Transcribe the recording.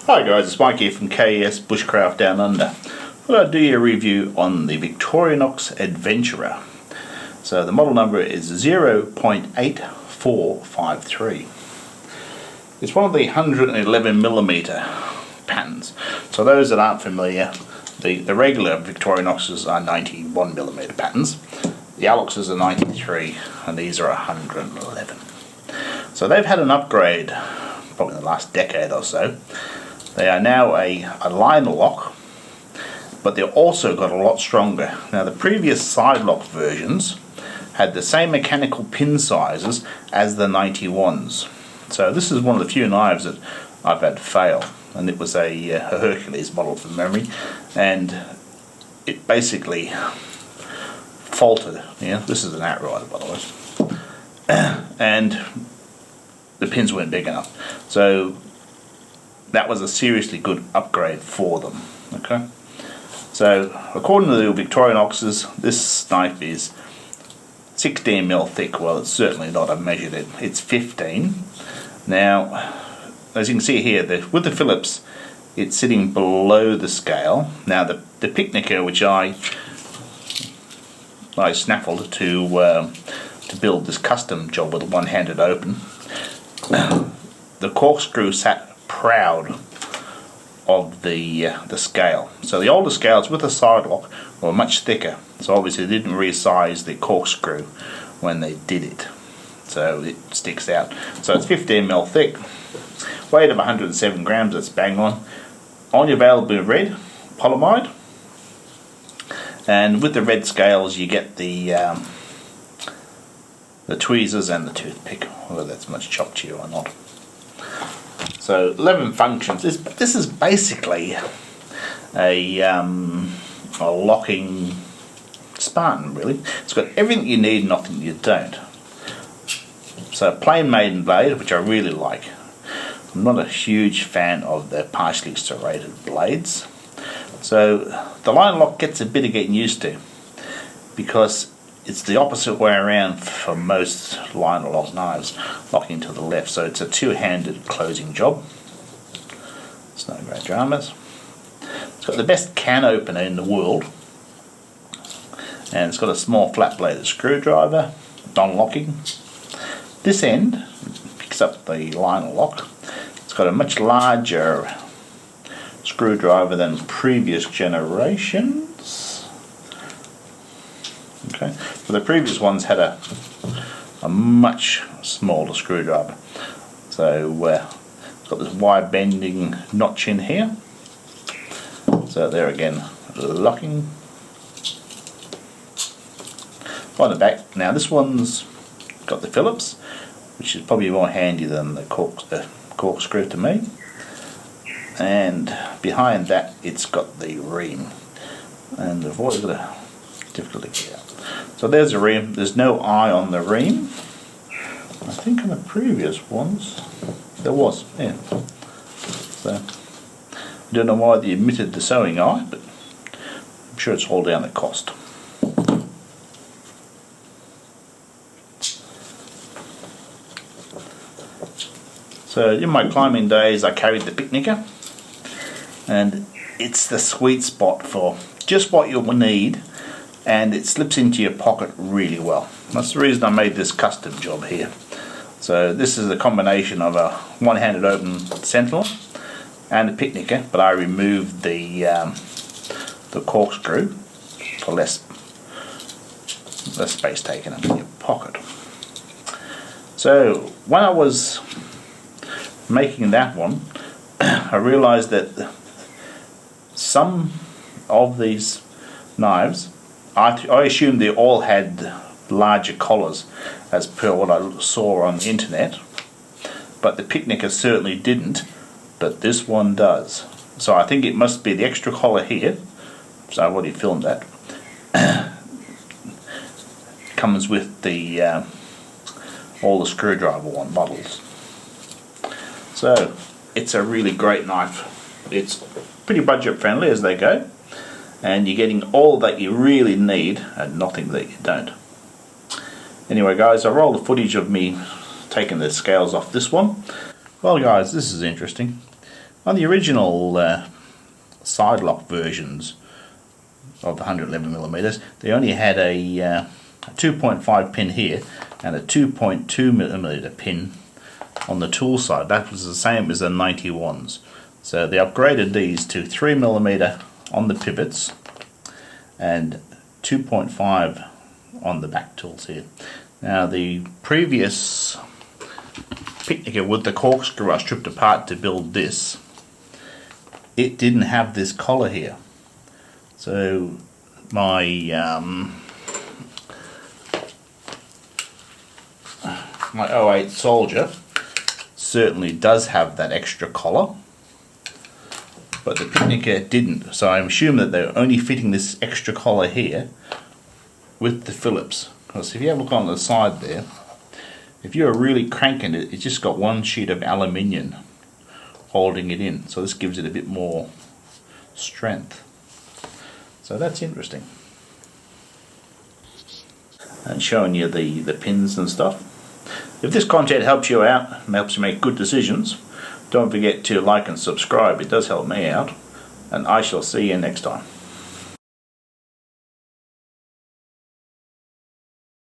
Hi guys, it's Mike here from KS Bushcraft Down Under. I thought I'd do you a review on the Victorinox Adventurer. So the model number is 0.8453. It's one of the 111mm patterns. So those that aren't familiar, the regular Victorinoxes are 91mm patterns. The Aluxes are 93 and these are 111. So they've had an upgrade probably in the last decade or so. They are now a line lock, but they're also got a lot stronger. Now the previous side lock versions had the same mechanical pin sizes as the 91s. So this is one of the few knives that I've had fail, and it was a Hercules model from memory, and it basically faltered. This is an outrider by the way, and the pins weren't big enough. So that was a seriously good upgrade for them. Okay, so according to the Victorinoxes, this knife is 16mm thick. Well, it's certainly not. I've measured it. It's 15. Now, as you can see here, with the Phillips, it's sitting below the scale. Now, the Picnica, which I snaffled to build this custom job with a one-handed open, the corkscrew sat proud of the scale. So the older scales with the side lock were much thicker, so obviously they didn't resize the corkscrew when they did it, so it sticks out. So it's 15mm thick, weight of 107 grams, that's bang on. Only available in red, polyamide, and with the red scales you get the tweezers and the toothpick, whether that's much chop to you or not. So 11 functions. This is basically a locking Spartan, really. It's got everything you need, nothing you don't. So plain maiden blade, which I really like. I'm not a huge fan of the partially serrated blades. So the line lock gets a bit of getting used to, because it's the opposite way around for most line lock knives, locking to the left. So it's a two-handed closing job. It's no great dramas. It's got the best can opener in the world, and it's got a small flat-bladed screwdriver, non-locking. This end picks up the line lock. It's got a much larger screwdriver than previous generations. Okay, so the previous ones had a much smaller screwdriver. So it's got this wire bending notch in here. So there again, locking. On the back, now this one's got the Phillips, which is probably more handy than the corkscrew to me. And behind that, it's got the ream. And I've always got a difficulty here. So there's a ream. There's no eye on the ream. I think on the previous ones there was. Yeah. So I don't know why they omitted the sewing eye, but I'm sure it's all down to cost. So in my climbing days, I carried the Picnica, and it's the sweet spot for just what you'll need, and it slips into your pocket really well. That's the reason I made this custom job here. So this is a combination of a one-handed open Sentinel and a Picnica, but I removed the corkscrew for less space taken up in your pocket. So when I was making that one, I realized that some of these knives, I assumed they all had larger collars as per what I saw on the internet, but the Picnica certainly didn't, but this one does. So I think it must be the extra collar here, so I've already filmed that, comes with the all the screwdriver one models. So it's a really great knife. It's pretty budget friendly as they go, and you're getting all that you really need and nothing that you don't. Anyway guys, I rolled the footage of me taking the scales off this one. Well guys, this is interesting. On the original side lock versions of the 111mm, they only had a 2.5 pin here and a 2.2mm pin on the tool side. That was the same as the 91s. So they upgraded these to 3mm on the pivots and 2.5 on the back tools here. Now the previous picnicker with the corkscrew I stripped apart to build this, it didn't have this collar here. So my my 08 Soldier certainly does have that extra collar, but the picnicker didn't. So I'm assuming that they're only fitting this extra collar here with the Phillips. Because if you have a look on the side there, if you're really cranking it, it's just got one sheet of aluminium holding it in. So this gives it a bit more strength. So that's interesting. And showing you the pins and stuff. If this content helps you out and helps you make good decisions, don't forget to like and subscribe. It does help me out. And I shall see you next time.